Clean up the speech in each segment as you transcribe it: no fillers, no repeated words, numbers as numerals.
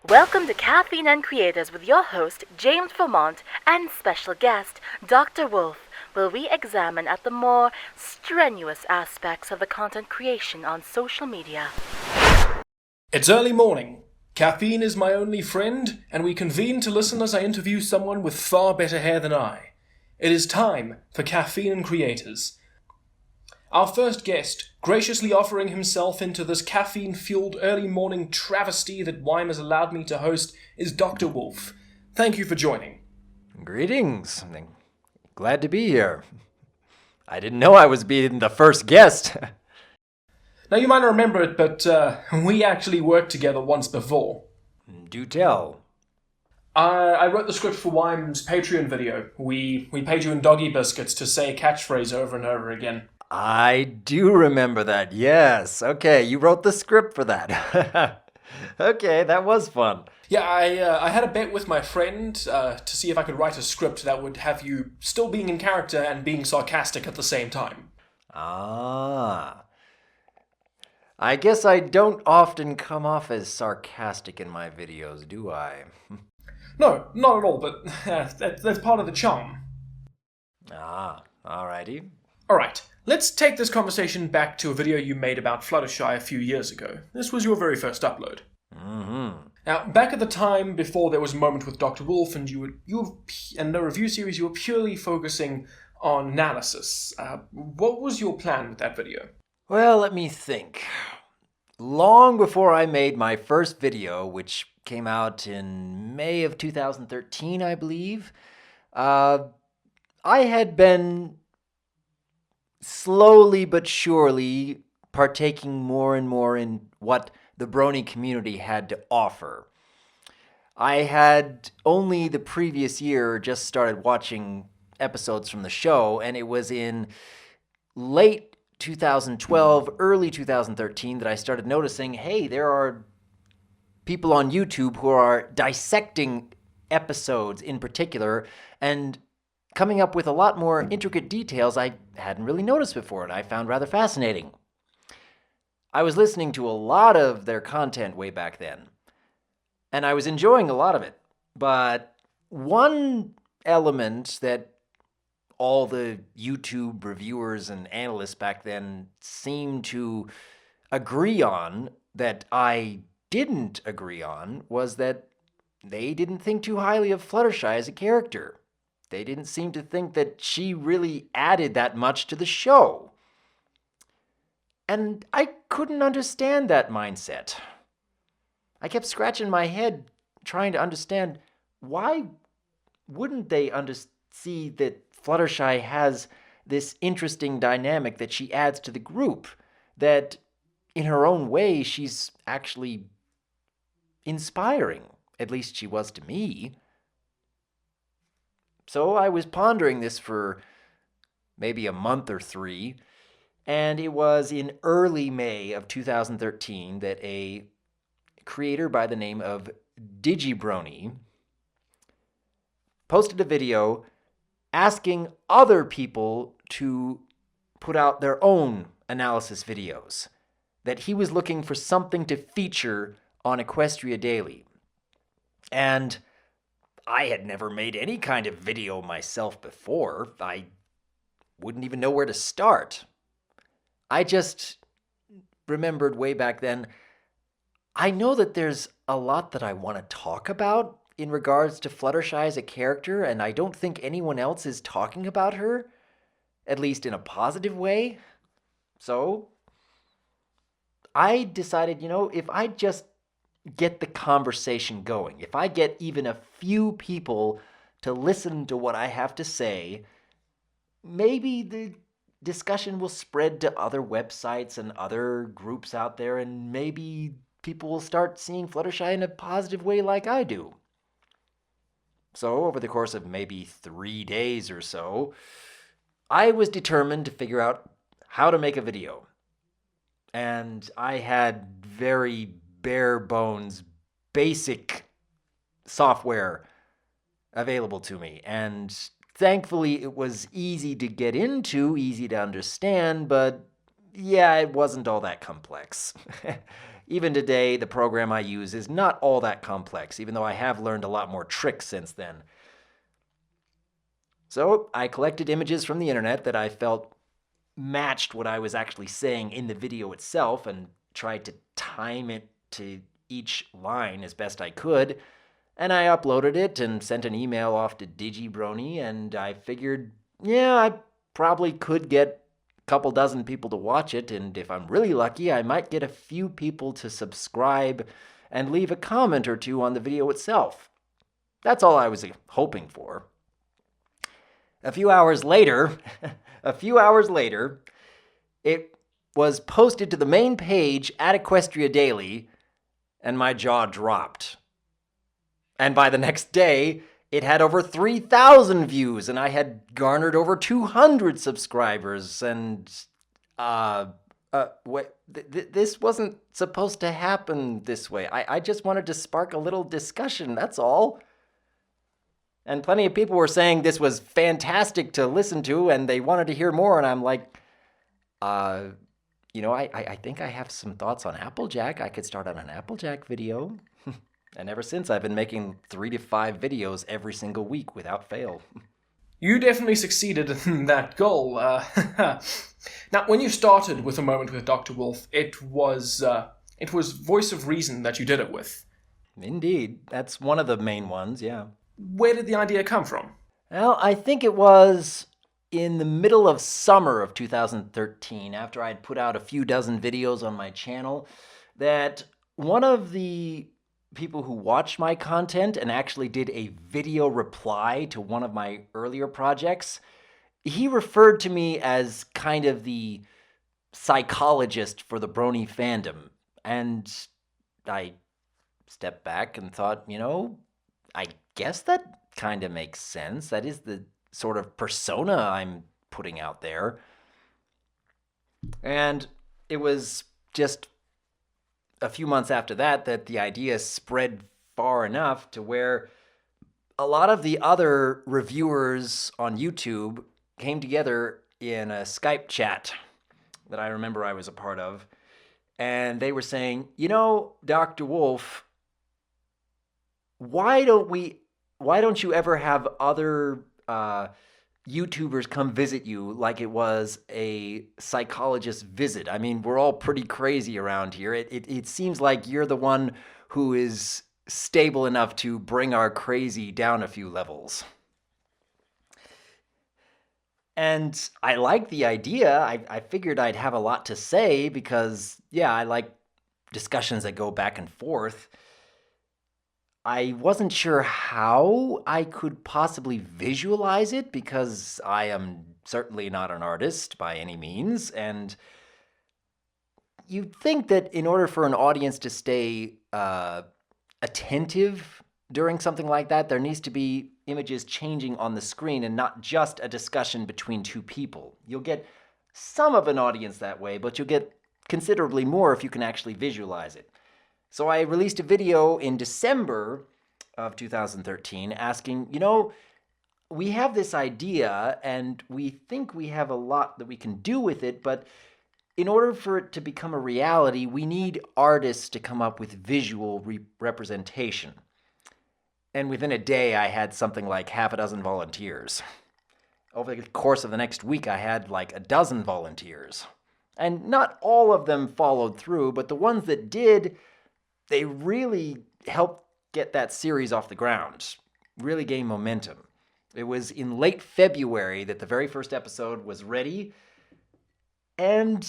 Welcome to Caffeine and Creators with your host, James Vermont, and special guest, Dr. Wolf, where we examine at the more strenuous aspects of the content creation on social media. It's early morning. Caffeine is my only friend, and we convene to listen as I interview someone with far better hair than I. It is time for Caffeine and Creators. Our first guest, graciously offering himself into this caffeine-fueled early morning travesty that Weim has allowed me to host, is Dr. Wolf. Thank you for joining. Greetings. Glad to be here. I didn't know I was being the first guest. Now, you might not remember it, but we actually worked together once before. Do tell. I wrote the script for Weim's Patreon video. We paid you in doggy biscuits to say a catchphrase over and over again. I do remember that, yes. Okay, you wrote the script for that. Okay, that was fun. Yeah, I had a bet with my friend to see if I could write a script that would have you still being in character and being sarcastic at the same time. Ah. I guess I don't often come off as sarcastic in my videos, do I? No, not at all, but that's part of the charm. Ah, alrighty. Alright, let's take this conversation back to a video you made about Fluttershy a few years ago. This was your very first upload. Mm-hmm. Now, back at the time before there was a moment with Dr. Wolf and and the review series, you were purely focusing on analysis. What was your plan with that video? Well, let me think. Long before I made my first video, which came out in May of 2013, I believe, I had been slowly but surely partaking more and more in what the brony community had to offer. I had only the previous year just started watching episodes from the show, and it was in late 2012, early 2013 that I started noticing, hey, there are people on YouTube who are dissecting episodes in particular and coming up with a lot more intricate details I hadn't really noticed before, and I found rather fascinating. I was listening to a lot of their content way back then, and I was enjoying a lot of it. But one element that all the YouTube reviewers and analysts back then seemed to agree on that I didn't agree on was that they didn't think too highly of Fluttershy as a character. They didn't seem to think that she really added that much to the show. And I couldn't understand that mindset. I kept scratching my head trying to understand why wouldn't they see that Fluttershy has this interesting dynamic that she adds to the group, that in her own way she's actually inspiring. At least she was to me. So I was pondering this for maybe a month or three, and it was in early May of 2013 that a creator by the name of Brony posted a video asking other people to put out their own analysis videos, that he was looking for something to feature on Equestria Daily. And I had never made any kind of video myself before. I wouldn't even know where to start. I just remembered way back then, I know that there's a lot that I want to talk about in regards to Fluttershy as a character, and I don't think anyone else is talking about her, at least in a positive way. So I decided, if I just get the conversation going, if I get even a few people to listen to what I have to say, maybe the discussion will spread to other websites and other groups out there, and maybe people will start seeing Fluttershy in a positive way like I do. So over the course of maybe 3 days or so, I was determined to figure out how to make a video. And I had very bare bones, basic software available to me. And thankfully, it was easy to get into, easy to understand, but yeah, it wasn't all that complex. Even today, the program I use is not all that complex, even though I have learned a lot more tricks since then. So I collected images from the internet that I felt matched what I was actually saying in the video itself and tried to time it to each line as best I could. And I uploaded it and sent an email off to DigiBrony, and I figured, yeah, I probably could get a couple dozen people to watch it, and if I'm really lucky, I might get a few people to subscribe and leave a comment or two on the video itself. That's all I was hoping for. A few hours later, it was posted to the main page at Equestria Daily, and my jaw dropped. And by the next day, it had over 3,000 views, and I had garnered over 200 subscribers, and this wasn't supposed to happen this way. I just wanted to spark a little discussion, that's all. And plenty of people were saying this was fantastic to listen to, and they wanted to hear more, and I'm like, I think I have some thoughts on Applejack. I could start on an Applejack video. And ever since, I've been making 3 to 5 videos every single week without fail. You definitely succeeded in that goal. Now, when you started with A Moment with Dr. Wolf, it was Voice of Reason that you did it with. Indeed. That's one of the main ones, yeah. Where did the idea come from? Well, I think it was in the middle of summer of 2013, after I'd put out a few dozen videos on my channel, that one of the people who watched my content and actually did a video reply to one of my earlier projects, he referred to me as kind of the psychologist for the brony fandom. And I stepped back and thought, I guess that kind of makes sense. That is the sort of persona I'm putting out there. And it was just a few months after that the idea spread far enough to where a lot of the other reviewers on YouTube came together in a Skype chat that I remember I was a part of. And they were saying, Dr. Wolf, why don't you ever have other YouTubers come visit you like it was a psychologist visit? I mean, we're all pretty crazy around here. It seems like you're the one who is stable enough to bring our crazy down a few levels. And I like the idea. I figured I'd have a lot to say because, yeah, I like discussions that go back and forth. I wasn't sure how I could possibly visualize it because I am certainly not an artist by any means. And you'd think that in order for an audience to stay attentive during something like that, there needs to be images changing on the screen and not just a discussion between two people. You'll get some of an audience that way, but you'll get considerably more if you can actually visualize it. So I released a video in December of 2013 asking, we have this idea and we think we have a lot that we can do with it, but in order for it to become a reality, we need artists to come up with visual representation. And within a day, I had something like half a dozen volunteers. Over the course of the next week, I had like a dozen volunteers. And not all of them followed through, but the ones that did, they really helped get that series off the ground, really gain momentum. It was in late February that the very first episode was ready, and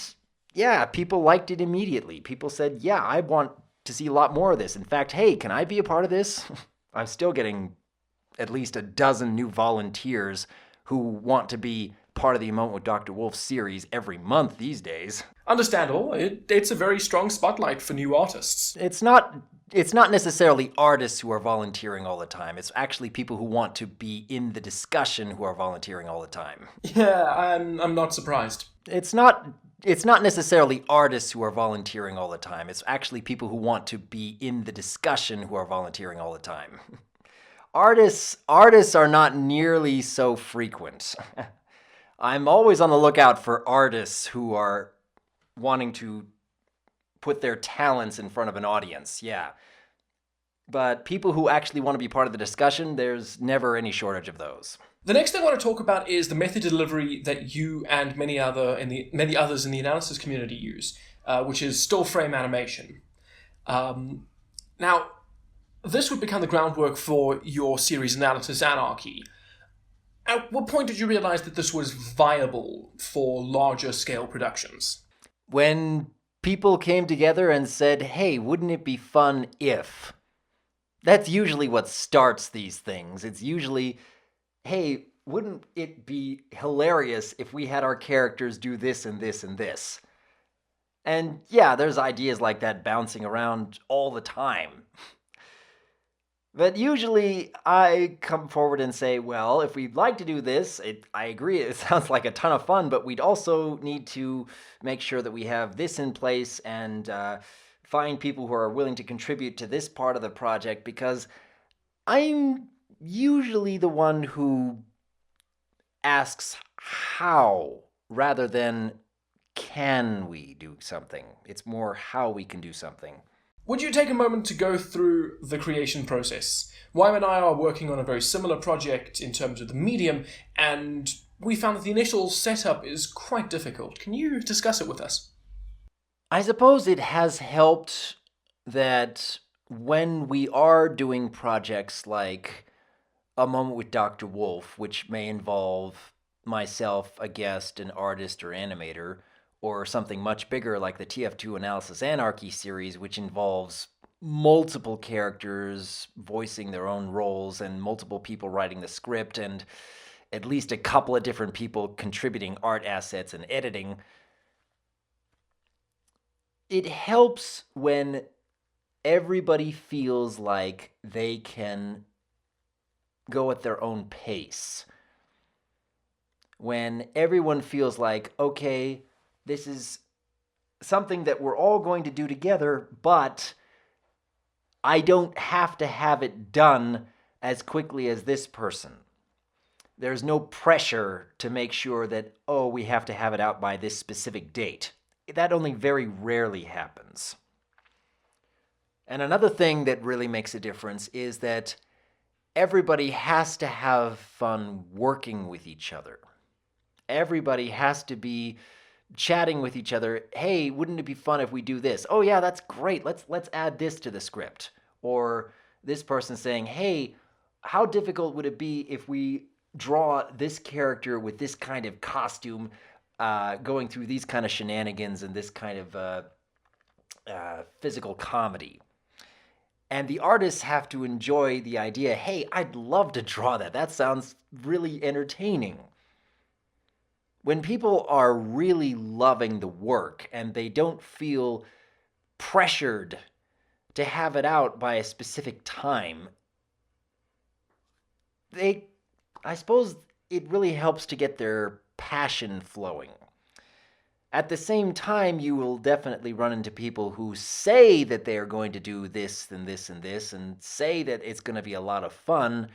yeah, people liked it immediately. People said, yeah, I want to see a lot more of this. In fact, hey, can I be a part of this? I'm still getting at least a dozen new volunteers who want to be part of the A Moment with Dr. Wolf series every month these days. Understandable. It's a very strong spotlight for new artists. It's not necessarily artists who are volunteering all the time. It's actually people who want to be in the discussion who are volunteering all the time. Yeah, I'm not surprised. It's not necessarily artists who are volunteering all the time. It's actually people who want to be in the discussion who are volunteering all the time. Artists are not nearly so frequent. I'm always on the lookout for artists who are wanting to put their talents in front of an audience, yeah. But people who actually want to be part of the discussion, there's never any shortage of those. The next thing I want to talk about is the method of delivery that you and many others in the analysis community use, which is still frame animation. Now, this would become the groundwork for your series Analysis Anarchy. At what point did you realize that this was viable for larger scale productions? When people came together and said, hey, wouldn't it be fun if? That's usually what starts these things. It's usually, hey, wouldn't it be hilarious if we had our characters do this and this and this? And yeah, there's ideas like that bouncing around all the time. But usually I come forward and say, well, if we'd like to do this, I agree, it sounds like a ton of fun, but we'd also need to make sure that we have this in place and find people who are willing to contribute to this part of the project, because I'm usually the one who asks how rather than can we do something. It's more how we can do something. Would you take a moment to go through the creation process? Weim and I are working on a very similar project in terms of the medium, and we found that the initial setup is quite difficult. Can you discuss it with us? I suppose it has helped that when we are doing projects like A Moment with Dr. Wolf, which may involve myself, a guest, an artist, or animator, or something much bigger like the TF2 Analysis Anarchy series, which involves multiple characters voicing their own roles and multiple people writing the script and at least a couple of different people contributing art assets and editing. It helps when everybody feels like they can go at their own pace. When everyone feels like, okay, this is something that we're all going to do together, but I don't have to have it done as quickly as this person. There's no pressure to make sure that, oh, we have to have it out by this specific date. That only very rarely happens. And another thing that really makes a difference is that everybody has to have fun working with each other. Everybody has to be chatting with each other. Hey, wouldn't it be fun if we do this? Oh yeah, that's great. Let's add this to the script. Or this person saying, hey, how difficult would it be if we draw this character with this kind of costume, going through these kind of shenanigans and this kind of physical comedy? And the artists have to enjoy the idea, hey, I'd love to draw that. That sounds really entertaining. When people are really loving the work and they don't feel pressured to have it out by a specific time, I suppose it really helps to get their passion flowing. At the same time, you will definitely run into people who say that they are going to do this and this and this and say that it's going to be a lot of fun,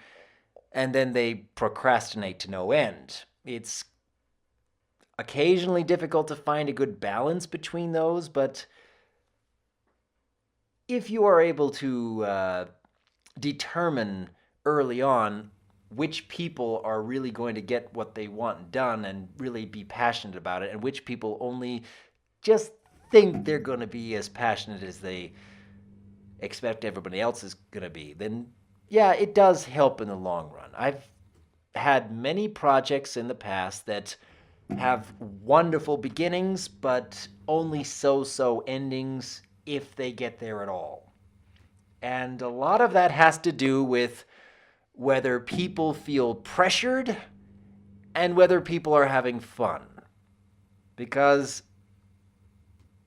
and then they procrastinate to no end. It's occasionally difficult to find a good balance between those, but if you are able to determine early on which people are really going to get what they want done and really be passionate about it, and which people only just think they're going to be as passionate as they expect everybody else is going to be, then yeah, it does help in the long run. I've had many projects in the past that have wonderful beginnings, but only so-so endings if they get there at all. And a lot of that has to do with whether people feel pressured and whether people are having fun. Because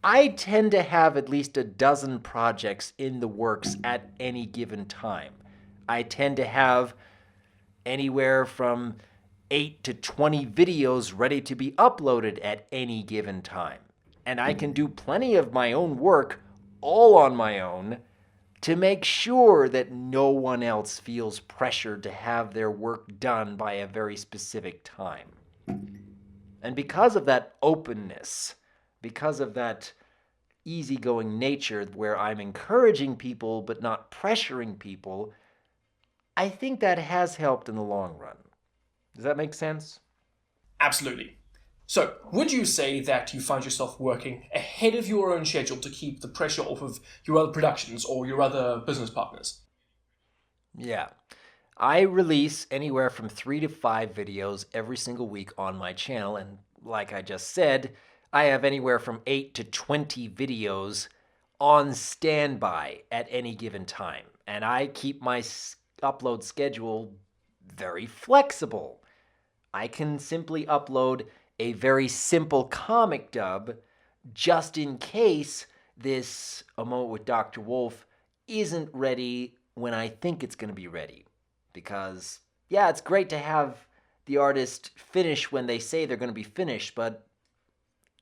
I tend to have at least a dozen projects in the works at any given time. I tend to have anywhere from 8 to 20 videos ready to be uploaded at any given time. And I can do plenty of my own work all on my own to make sure that no one else feels pressured to have their work done by a very specific time. And because of that openness, because of that easygoing nature where I'm encouraging people but not pressuring people, I think that has helped in the long run. Does that make sense? Absolutely. So, would you say that you find yourself working ahead of your own schedule to keep the pressure off of your other productions or your other business partners? Yeah. I release anywhere from 3 to 5 videos every single week on my channel, and like I just said, I have anywhere from 8 to 20 videos on standby at any given time. And I keep my upload schedule very flexible. I can simply upload a very simple comic dub just in case this A Moment with Dr. Wolf isn't ready when I think it's going to be ready. Because, yeah, it's great to have the artist finish when they say they're going to be finished, but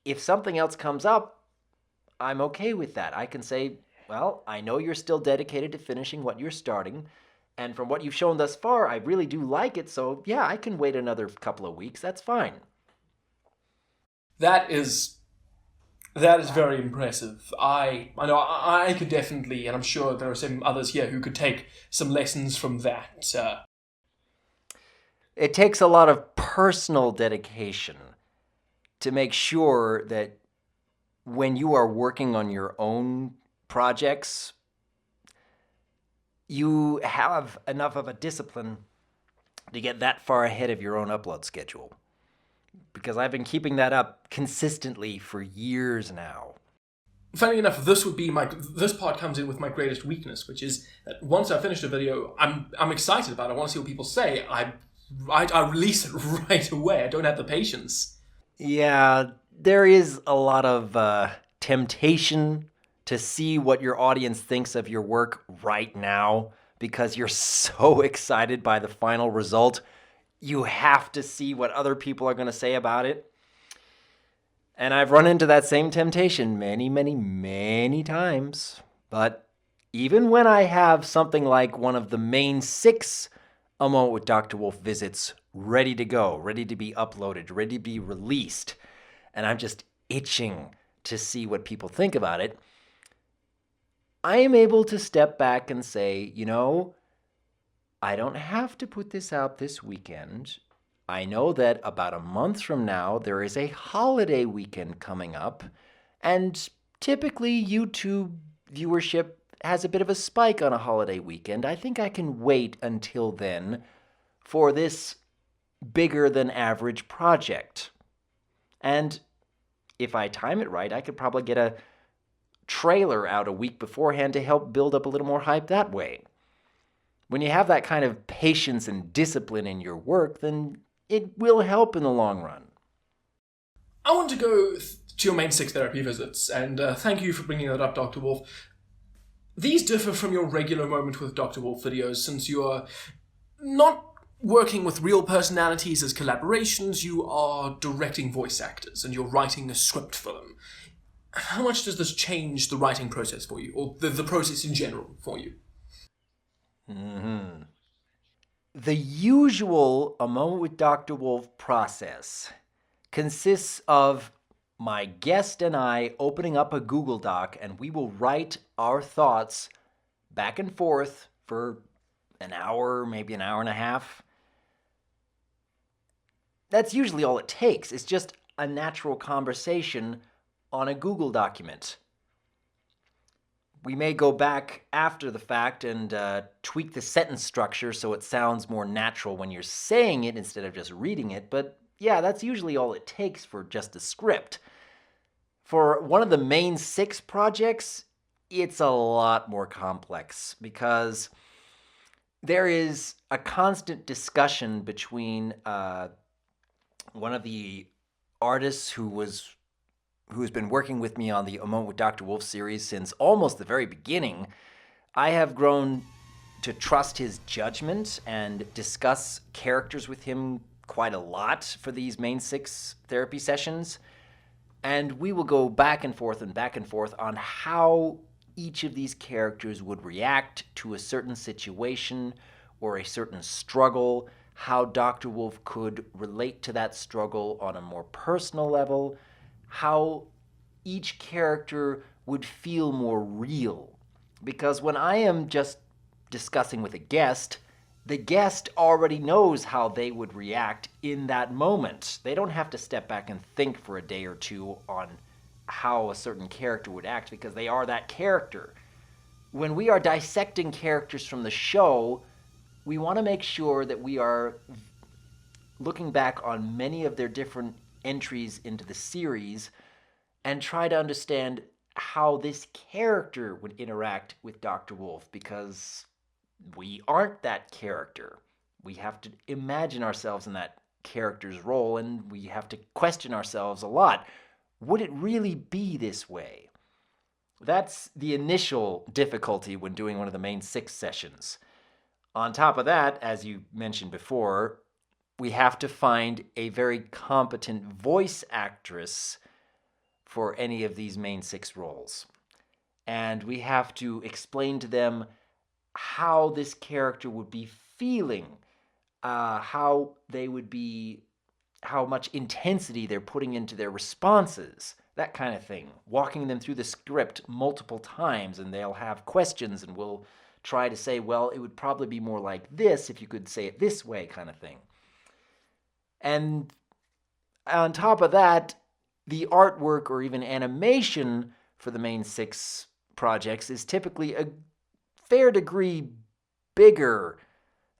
if something else comes up, I'm okay with that. I can say, well, I know you're still dedicated to finishing what you're starting, and from what you've shown thus far, I really do like it, so yeah, I can wait another couple of weeks. That's fine. That is very impressive. I know I could definitely, and I'm sure there are some others here who could take some lessons from that. It takes a lot of personal dedication to make sure that when you are working on your own projects, you have enough of a discipline to get that far ahead of your own upload schedule. Because I've been keeping that up consistently for years now. Funny enough, this part comes in with my greatest weakness, which is that once I finish a video, I'm excited about it. I want to see what people say. I release it right away. I don't have the patience. Yeah, there is a lot of temptation to see what your audience thinks of your work right now because you're so excited by the final result. You have to see what other people are going to say about it. And I've run into that same temptation many, many, many times. But even when I have something like one of the main 6 A Moment with Dr. Wolf visits ready to go, ready to be uploaded, ready to be released, and I'm just itching to see what people think about it, I am able to step back and say, I don't have to put this out this weekend. I know that about a month from now, there is a holiday weekend coming up, and typically YouTube viewership has a bit of a spike on a holiday weekend. I think I can wait until then for this bigger than average project. And if I time it right, I could probably get a trailer out a week beforehand to help build up a little more hype that way. When you have that kind of patience and discipline in your work, then it will help in the long run. I want to go to your main 6 therapy visits, and thank you for bringing that up, Dr. Wolf. These differ from your regular Moment with Dr. Wolf videos since you are not working with real personalities as collaborations, you are directing voice actors, and you're writing a script for them. How much does this change the writing process for you, or the process in general for you? The usual A Moment with Dr. Wolf process consists of my guest and I opening up a Google Doc, and we will write our thoughts back and forth for an hour, maybe an hour and a half. That's usually all it takes. It's just a natural conversation on a Google document. We may go back after the fact and tweak the sentence structure so it sounds more natural when you're saying it instead of just reading it, but yeah, that's usually all it takes for just a script. For one of the main 6 projects, it's a lot more complex because there is a constant discussion between one of the artists who's been working with me on the A Moment with Dr. Wolf series since almost the very beginning. I have grown to trust his judgment and discuss characters with him quite a lot for these main 6 therapy sessions. And we will go back and forth on how each of these characters would react to a certain situation or a certain struggle, how Dr. Wolf could relate to that struggle on a more personal level, how each character would feel more real. Because when I am just discussing with a guest, the guest already knows how they would react in that moment. They don't have to step back and think for a day or two on how a certain character would act because they are that character. When we are dissecting characters from the show, we want to make sure that we are looking back on many of their different entries into the series and try to understand how this character would interact with Dr. Wolf, because we aren't that character. We have to imagine ourselves in that character's role, and we have to question ourselves a lot. Would it really be this way? That's the initial difficulty when doing one of the main 6 sessions. On top of that, as you mentioned before, we have to find a very competent voice actress for any of these main 6 roles. And we have to explain to them how this character would be feeling, how much intensity they're putting into their responses, that kind of thing. Walking them through the script multiple times, and they'll have questions, and we'll try to say, well, it would probably be more like this if you could say it this way, kind of thing. And on top of that, the artwork or even animation for the main 6 projects is typically a fair degree bigger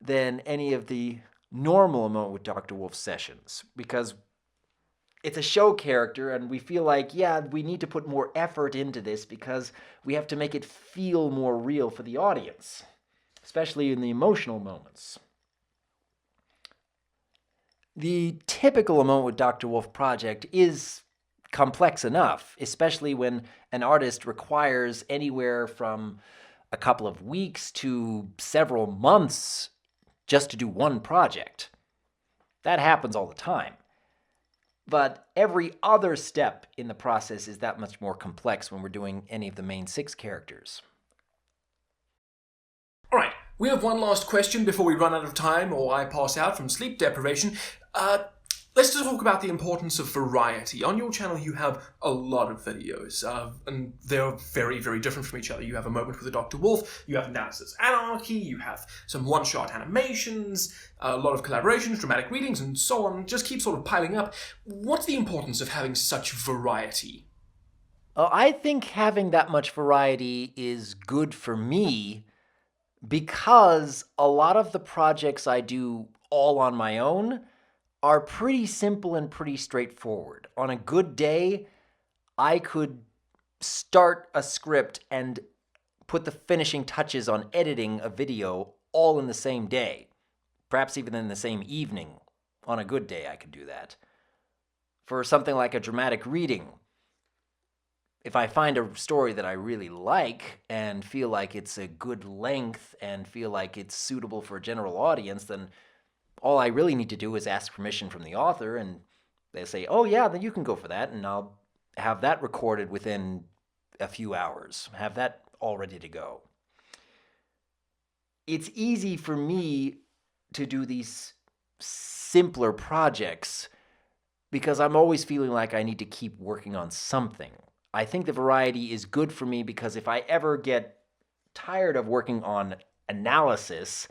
than any of the normal Moment with Dr. Wolf sessions, because it's a show character and we feel like, yeah, we need to put more effort into this because we have to make it feel more real for the audience, especially in the emotional moments. The typical Moment with Dr. Wolf project is complex enough, especially when an artist requires anywhere from a couple of weeks to several months just to do one project. That happens all the time. But every other step in the process is that much more complex when we're doing any of the main 6 characters. All right, we have one last question before we run out of time or I pass out from sleep deprivation. Let's just talk about the importance of variety. On your channel, you have a lot of videos, and they're very, very different from each other. You have a Moment with Dr. Wolf, you have Analysis Anarchy, you have some one-shot animations, a lot of collaborations, dramatic readings, and so on. Just keep sort of piling up. What's the importance of having such variety? I think having that much variety is good for me because a lot of the projects I do all on my own are pretty simple and pretty straightforward. On a good day, I could start a script and put the finishing touches on editing a video all in the same day, perhaps even in the same evening. On a good day, I could do that. For something like a dramatic reading, if I find a story that I really like and feel like it's a good length and feel like it's suitable for a general audience, then all I really need to do is ask permission from the author, and they say, oh yeah, then you can go for that, and I'll have that recorded within a few hours, have that all ready to go. It's easy for me to do these simpler projects because I'm always feeling like I need to keep working on something. I think the variety is good for me because if I ever get tired of working on analysis,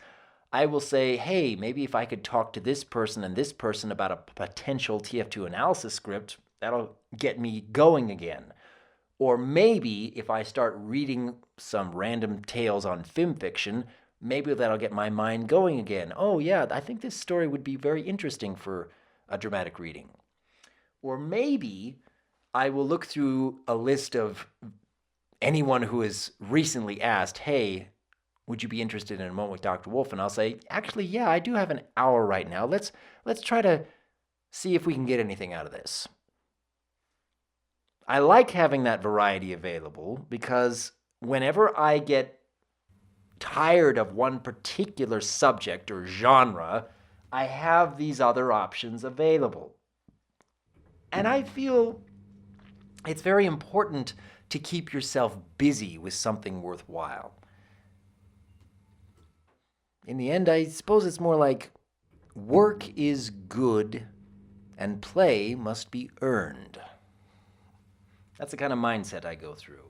I will say, hey, maybe if I could talk to this person and this person about a potential TF2 analysis script, that'll get me going again. Or maybe if I start reading some random tales on film fiction, maybe that'll get my mind going again. Oh yeah, I think this story would be very interesting for a dramatic reading. Or maybe I will look through a list of anyone who has recently asked, hey, would you be interested in a Moment with Dr. Wolf? And I'll say, actually, yeah, I do have an hour right now. Let's try to see if we can get anything out of this. I like having that variety available because whenever I get tired of one particular subject or genre, I have these other options available. And I feel it's very important to keep yourself busy with something worthwhile. In the end, I suppose it's more like work is good and play must be earned. That's the kind of mindset I go through.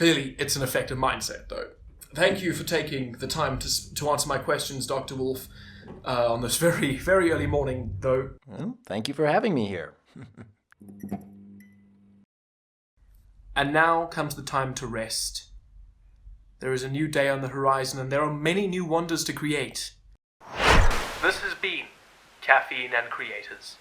Clearly, it's an effective mindset, though. Thank you for taking the time to answer my questions, Dr. Wolf, on this very, very early morning, though. Well, thank you for having me here. And now comes the time to rest. There is a new day on the horizon, and there are many new wonders to create. This has been Caffeine and Creators.